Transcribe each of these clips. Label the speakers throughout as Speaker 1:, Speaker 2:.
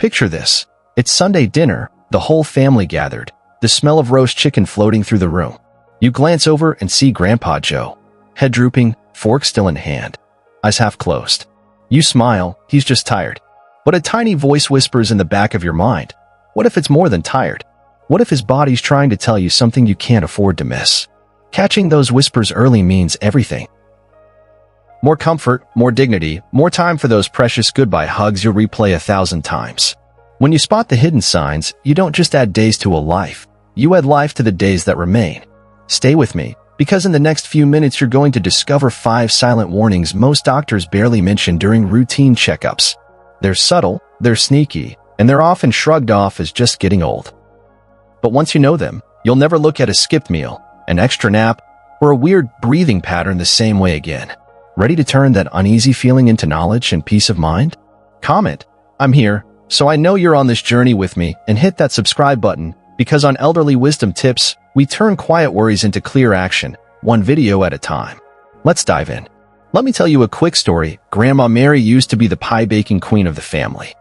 Speaker 1: Picture this. It's Sunday dinner, the whole family gathered, the smell of roast chicken floating through the room. You glance over and see Grandpa Joe, head drooping, fork still in hand, eyes half closed. You smile, he's just tired. But a tiny voice whispers in the back of your mind, what if it's more than tired? What if his body's trying to tell you something you can't afford to miss? Catching those whispers early means everything. More comfort, more dignity, more time for those precious goodbye hugs you'll replay 1,000 times. When you spot the hidden signs, you don't just add days to a life, you add life to the days that remain. Stay with me, because in the next few minutes you're going to discover 5 silent warnings most doctors barely mention during routine checkups. They're subtle, they're sneaky, and they're often shrugged off as just getting old. But once you know them, you'll never look at a skipped meal, an extra nap, or a weird breathing pattern the same way again. Ready to turn that uneasy feeling into knowledge and peace of mind? Comment, I'm here, so I know you're on this journey with me, and hit that subscribe button, because on Elderly Wisdom Tips, we turn quiet worries into clear action, one video at a time. Let's dive in. Let me tell you a quick story. Grandma Mary used to be the pie-baking queen of the family.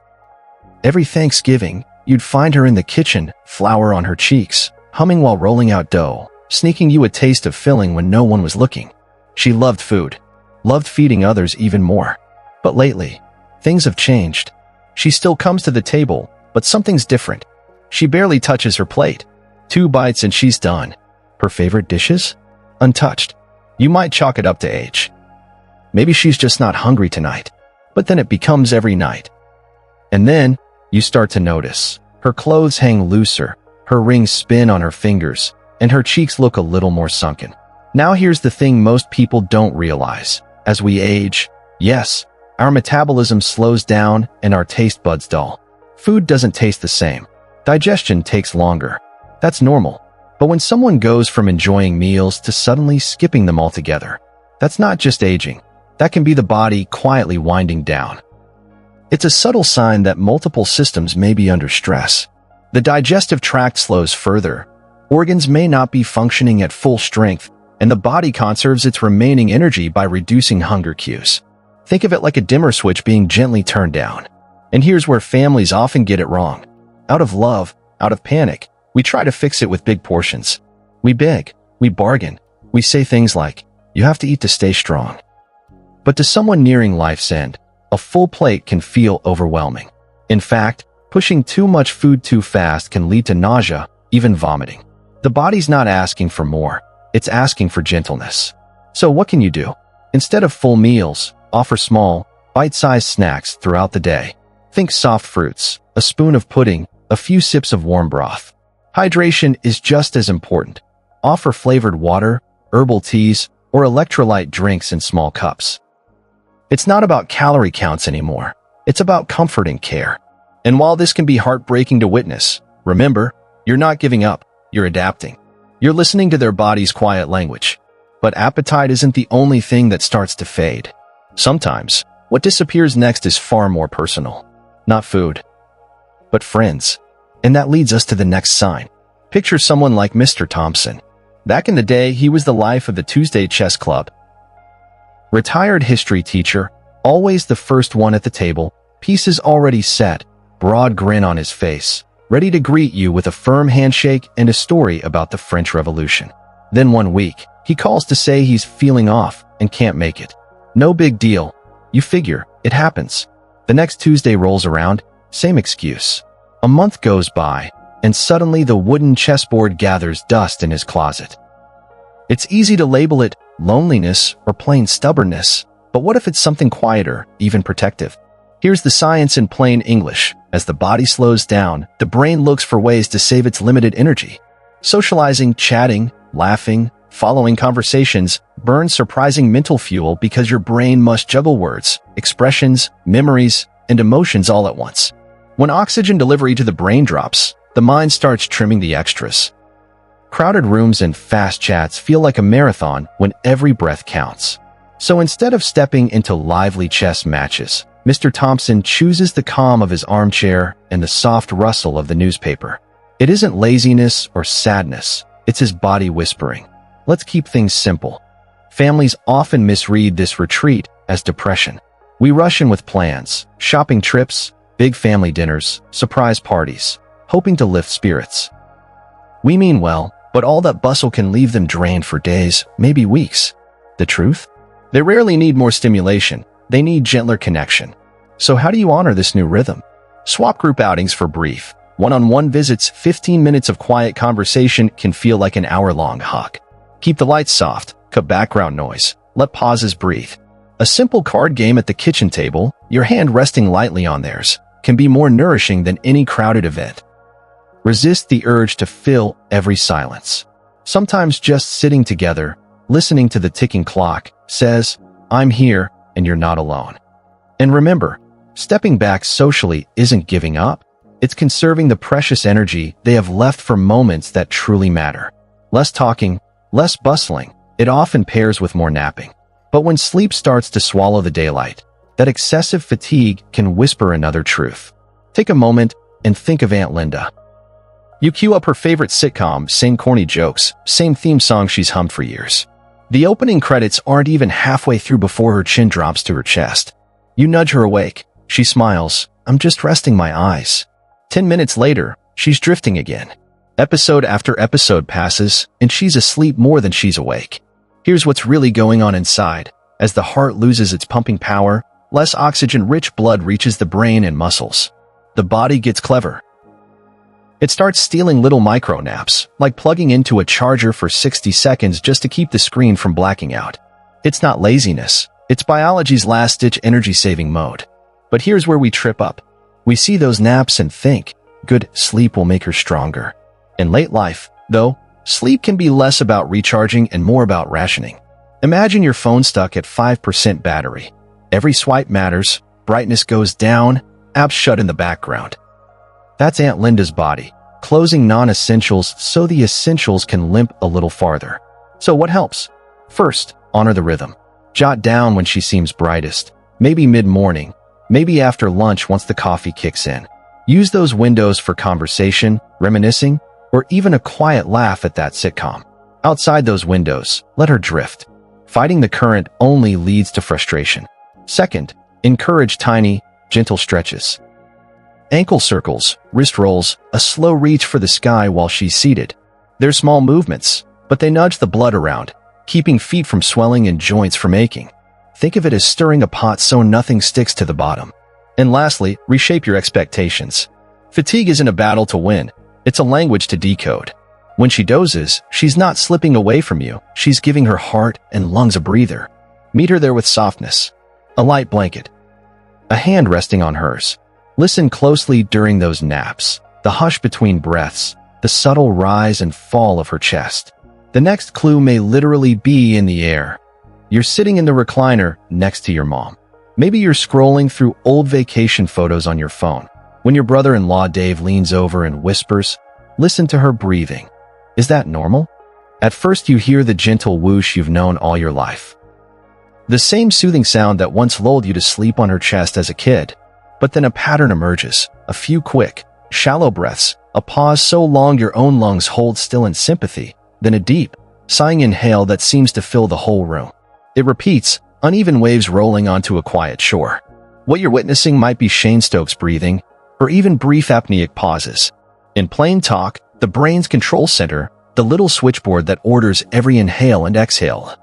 Speaker 1: Every Thanksgiving, you'd find her in the kitchen, flour on her cheeks, humming while rolling out dough, sneaking you a taste of filling when no one was looking. She loved food. Loved feeding others even more. But lately, things have changed. She still comes to the table, but something's different. She barely touches her plate. 2 bites and she's done. Her favorite dishes? Untouched. You might chalk it up to age. Maybe she's just not hungry tonight. But then it becomes every night. And then, you start to notice. Her clothes hang looser, her rings spin on her fingers, and her cheeks look a little more sunken. Now here's the thing most people don't realize. As we age, yes, our metabolism slows down and our taste buds dull. Food doesn't taste the same. Digestion takes longer. That's normal. But when someone goes from enjoying meals to suddenly skipping them altogether, that's not just aging. That can be the body quietly winding down. It's a subtle sign that multiple systems may be under stress. The digestive tract slows further. Organs may not be functioning at full strength, and the body conserves its remaining energy by reducing hunger cues. Think of it like a dimmer switch being gently turned down. And here's where families often get it wrong. Out of love, out of panic, we try to fix it with big portions. We beg, we bargain, we say things like, you have to eat to stay strong. But to someone nearing life's end, a full plate can feel overwhelming. In fact, pushing too much food too fast can lead to nausea, even vomiting. The body's not asking for more. It's asking for gentleness. So what can you do? Instead of full meals, offer small, bite-sized snacks throughout the day. Think soft fruits, a spoon of pudding, a few sips of warm broth. Hydration is just as important. Offer flavored water, herbal teas, or electrolyte drinks in small cups. It's not about calorie counts anymore. It's about comfort and care. And while this can be heartbreaking to witness, remember, you're not giving up, you're adapting. You're listening to their body's quiet language. But appetite isn't the only thing that starts to fade. Sometimes, what disappears next is far more personal. Not food, but friends. And that leads us to the next sign. Picture someone like Mr. Thompson. Back in the day, he was the life of the Tuesday Chess Club. Retired history teacher, always the first one at the table, pieces already set, broad grin on his face, ready to greet you with a firm handshake and a story about the French Revolution. Then one week, he calls to say he's feeling off and can't make it. No big deal. You figure, it happens. The next Tuesday rolls around, same excuse. A month goes by, and suddenly the wooden chessboard gathers dust in his closet. It's easy to label it loneliness or plain stubbornness, but what if it's something quieter, even protective? Here's the science in plain English. As the body slows down, the brain looks for ways to save its limited energy. Socializing, chatting, laughing, following conversations burns surprising mental fuel because your brain must juggle words, expressions, memories, and emotions all at once. When oxygen delivery to the brain drops, the mind starts trimming the extras. Crowded rooms and fast chats feel like a marathon when every breath counts. So instead of stepping into lively chess matches, Mr. Thompson chooses the calm of his armchair and the soft rustle of the newspaper. It isn't laziness or sadness, it's his body whispering. Let's keep things simple. Families often misread this retreat as depression. We rush in with plans, shopping trips, big family dinners, surprise parties, hoping to lift spirits. We mean well, but all that bustle can leave them drained for days, maybe weeks. The truth? They rarely need more stimulation. They need gentler connection. So how do you honor this new rhythm? Swap group outings for brief, one-on-one visits. 15 minutes of quiet conversation can feel like an hour-long hug. Keep the lights soft, cut background noise, let pauses breathe. A simple card game at the kitchen table, your hand resting lightly on theirs, can be more nourishing than any crowded event. Resist the urge to fill every silence. Sometimes just sitting together, listening to the ticking clock, says, "I'm here and you're not alone." And remember, stepping back socially isn't giving up. It's conserving the precious energy they have left for moments that truly matter. Less talking, less bustling. It often pairs with more napping. But when sleep starts to swallow the daylight, that excessive fatigue can whisper another truth. Take a moment and think of Aunt Linda. You cue up her favorite sitcom, same corny jokes, same theme song she's hummed for years. The opening credits aren't even halfway through before her chin drops to her chest. You nudge her awake. She smiles. "I'm just resting my eyes." 10 minutes later, she's drifting again. Episode after episode passes, and she's asleep more than she's awake. Here's what's really going on inside. As the heart loses its pumping power, less oxygen-rich blood reaches the brain and muscles. The body gets clever. It starts stealing little micro naps, like plugging into a charger for 60 seconds just to keep the screen from blacking out. It's not laziness. It's biology's last-ditch energy-saving mode. But here's where we trip up. We see those naps and think, good sleep will make her stronger. In late life, though, sleep can be less about recharging and more about rationing. Imagine your phone stuck at 5% battery. Every swipe matters, brightness goes down, apps shut in the background. That's Aunt Linda's body, closing non-essentials so the essentials can limp a little farther. So what helps? First, honor the rhythm. Jot down when she seems brightest, maybe mid-morning, maybe after lunch once the coffee kicks in. Use those windows for conversation, reminiscing, or even a quiet laugh at that sitcom. Outside those windows, let her drift. Fighting the current only leads to frustration. Second, encourage tiny, gentle stretches. Ankle circles, wrist rolls, a slow reach for the sky while she's seated. They're small movements, but they nudge the blood around, keeping feet from swelling and joints from aching. Think of it as stirring a pot so nothing sticks to the bottom. And lastly, reshape your expectations. Fatigue isn't a battle to win. It's a language to decode. When she dozes, she's not slipping away from you. She's giving her heart and lungs a breather. Meet her there with softness. A light blanket. A hand resting on hers. Listen closely during those naps. The hush between breaths. The subtle rise and fall of her chest. The next clue may literally be in the air. You're sitting in the recliner next to your mom. Maybe you're scrolling through old vacation photos on your phone. When your brother-in-law Dave leans over and whispers, listen to her breathing. Is that normal? At first you hear the gentle whoosh you've known all your life. The same soothing sound that once lulled you to sleep on her chest as a kid. But then a pattern emerges, a few quick, shallow breaths, a pause so long your own lungs hold still in sympathy, then a deep, sighing inhale that seems to fill the whole room. It repeats, uneven waves rolling onto a quiet shore. What you're witnessing might be Shane Stokes breathing, or even brief apneic pauses. In plain talk, the brain's control center, the little switchboard that orders every inhale and exhale,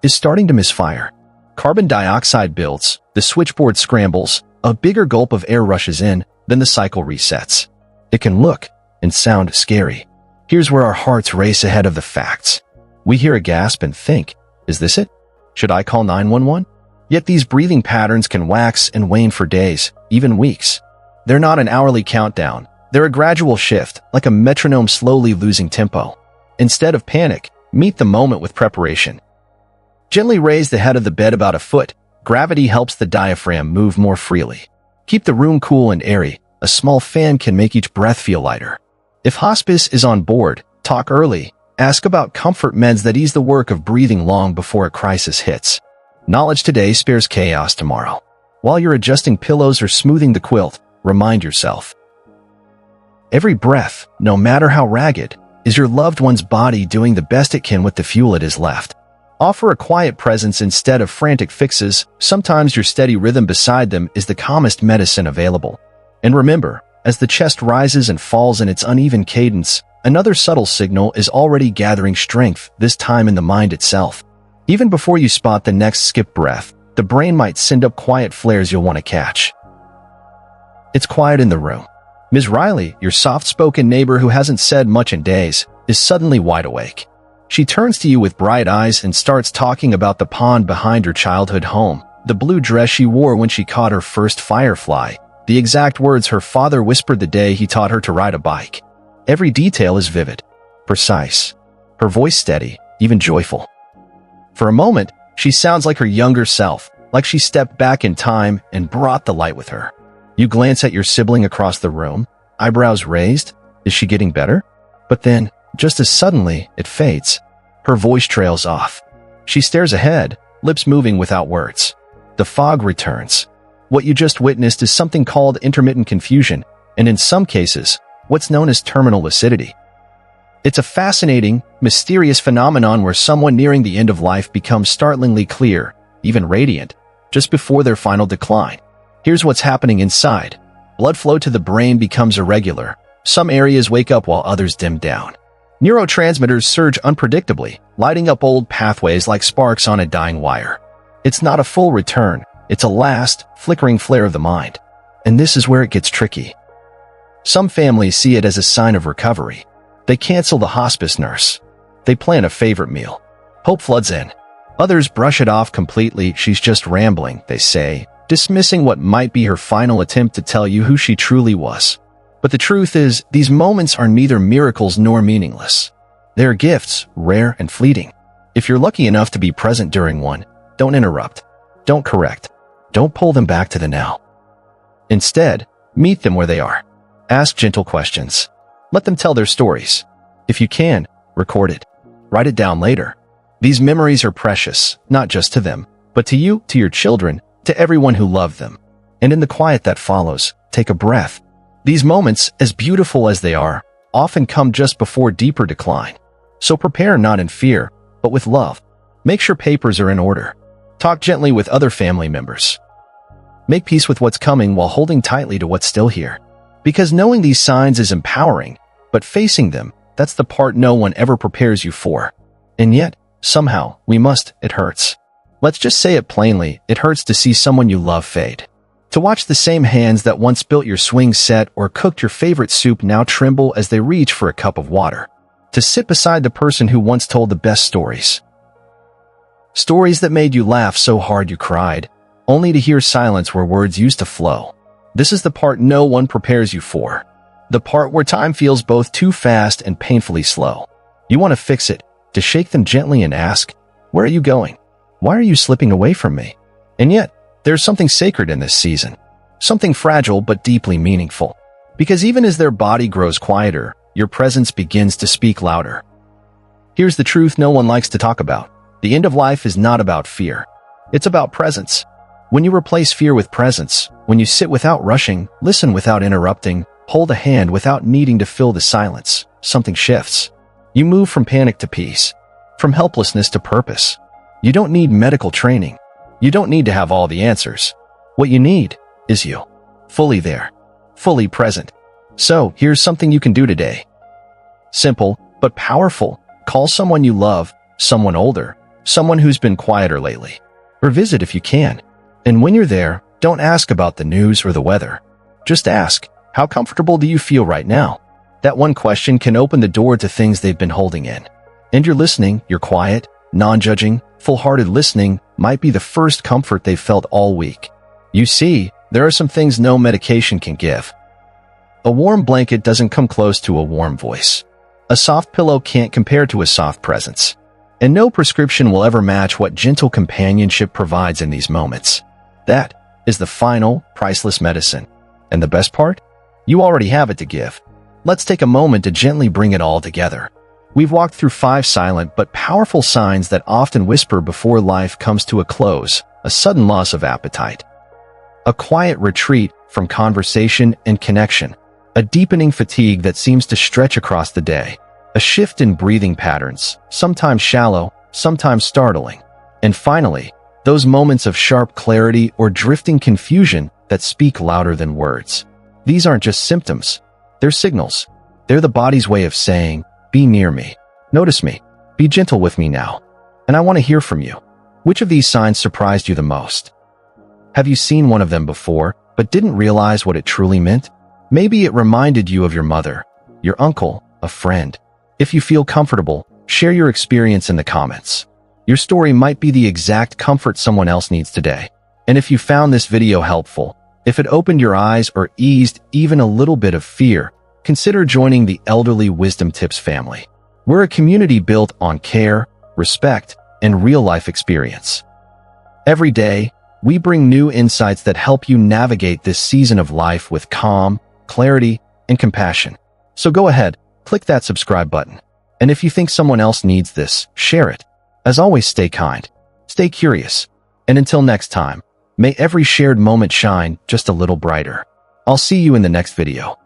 Speaker 1: is starting to misfire. Carbon dioxide builds, the switchboard scrambles, a bigger gulp of air rushes in, then the cycle resets. It can look and sound scary. Here's where our hearts race ahead of the facts. We hear a gasp and think, is this it? Should I call 911? Yet these breathing patterns can wax and wane for days, even weeks. They're not an hourly countdown. They're a gradual shift, like a metronome slowly losing tempo. Instead of panic, meet the moment with preparation. Gently raise the head of the bed about a foot. Gravity helps the diaphragm move more freely. Keep the room cool and airy. A small fan can make each breath feel lighter. If hospice is on board, talk early. Ask about comfort meds that ease the work of breathing long before a crisis hits. Knowledge today spares chaos tomorrow. While you're adjusting pillows or smoothing the quilt, remind yourself. Every breath, no matter how ragged, is your loved one's body doing the best it can with the fuel it is left. Offer a quiet presence instead of frantic fixes. Sometimes your steady rhythm beside them is the calmest medicine available. And remember, as the chest rises and falls in its uneven cadence, another subtle signal is already gathering strength, this time in the mind itself. Even before you spot the next skip breath, the brain might send up quiet flares you'll want to catch. It's quiet in the room. Ms. Riley, your soft-spoken neighbor who hasn't said much in days, is suddenly wide awake. She turns to you with bright eyes and starts talking about the pond behind her childhood home, the blue dress she wore when she caught her first firefly, the exact words her father whispered the day he taught her to ride a bike. Every detail is vivid, precise, her voice steady, even joyful. For a moment, she sounds like her younger self, like she stepped back in time and brought the light with her. You glance at your sibling across the room, eyebrows raised. Is she getting better? But then, just as suddenly, it fades. Her voice trails off. She stares ahead, lips moving without words. The fog returns. What you just witnessed is something called intermittent confusion, and in some cases, what's known as terminal lucidity. It's a fascinating, mysterious phenomenon where someone nearing the end of life becomes startlingly clear, even radiant, just before their final decline. Here's what's happening inside. Blood flow to the brain becomes irregular. Some areas wake up while others dim down. Neurotransmitters surge unpredictably, lighting up old pathways like sparks on a dying wire. It's not a full return. It's a last, flickering flare of the mind. And this is where it gets tricky. Some families see it as a sign of recovery. They cancel the hospice nurse. They plan a favorite meal. Hope floods in. Others brush it off completely. She's just rambling, they say, dismissing what might be her final attempt to tell you who she truly was. But the truth is, these moments are neither miracles nor meaningless. They're gifts, rare and fleeting. If you're lucky enough to be present during one, don't interrupt. Don't correct. Don't pull them back to the now. Instead, meet them where they are. Ask gentle questions. Let them tell their stories. If you can, record it. Write it down later. These memories are precious, not just to them, but to you, to your children, to everyone who loved them. And in the quiet that follows, take a breath. These moments, as beautiful as they are, often come just before deeper decline. So prepare not in fear, but with love. Make sure papers are in order. Talk gently with other family members. Make peace with what's coming while holding tightly to what's still here. Because knowing these signs is empowering, but facing them, that's the part no one ever prepares you for. And yet, somehow, it hurts. Let's just say it plainly, it hurts to see someone you love fade. To watch the same hands that once built your swing set or cooked your favorite soup now tremble as they reach for a cup of water. To sit beside the person who once told the best stories. Stories that made you laugh so hard you cried, only to hear silence where words used to flow. This is the part no one prepares you for. The part where time feels both too fast and painfully slow. You want to fix it, to shake them gently and ask, where are you going? Why are you slipping away from me? And yet, there's something sacred in this season. Something fragile but deeply meaningful. Because even as their body grows quieter, your presence begins to speak louder. Here's the truth no one likes to talk about. The end of life is not about fear. It's about presence. When you replace fear with presence, when you sit without rushing, listen without interrupting, hold a hand without needing to fill the silence, something shifts. You move from panic to peace, from helplessness to purpose. You don't need medical training. You don't need to have all the answers. What you need is you. Fully there. Fully present. So, here's something you can do today. Simple, but powerful. Call someone you love, someone older, someone who's been quieter lately. Or visit if you can. And when you're there, don't ask about the news or the weather. Just ask, how comfortable do you feel right now? That one question can open the door to things they've been holding in. And you're listening, you're quiet, non-judging, full-hearted listening might be the first comfort they've felt all week. You see, there are some things no medication can give. A warm blanket doesn't come close to a warm voice. A soft pillow can't compare to a soft presence. And no prescription will ever match what gentle companionship provides in these moments. That is the final, priceless medicine. And the best part? You already have it to give. Let's take a moment to gently bring it all together. We've walked through 5 silent but powerful signs that often whisper before life comes to a close: a sudden loss of appetite, a quiet retreat from conversation and connection, a deepening fatigue that seems to stretch across the day, a shift in breathing patterns, sometimes shallow, sometimes startling. And finally, those moments of sharp clarity or drifting confusion that speak louder than words. These aren't just symptoms. They're signals. They're the body's way of saying, be near me. Notice me. Be gentle with me now. And I want to hear from you. Which of these signs surprised you the most? Have you seen one of them before, but didn't realize what it truly meant? Maybe it reminded you of your mother, your uncle, a friend. If you feel comfortable, share your experience in the comments. Your story might be the exact comfort someone else needs today. And if you found this video helpful, if it opened your eyes or eased even a little bit of fear, consider joining the Elderly Wisdom Tips family. We're a community built on care, respect, and real-life experience. Every day, we bring new insights that help you navigate this season of life with calm, clarity, and compassion. So go ahead, click that subscribe button. And if you think someone else needs this, share it. As always, stay kind, stay curious, and until next time, may every shared moment shine just a little brighter. I'll see you in the next video.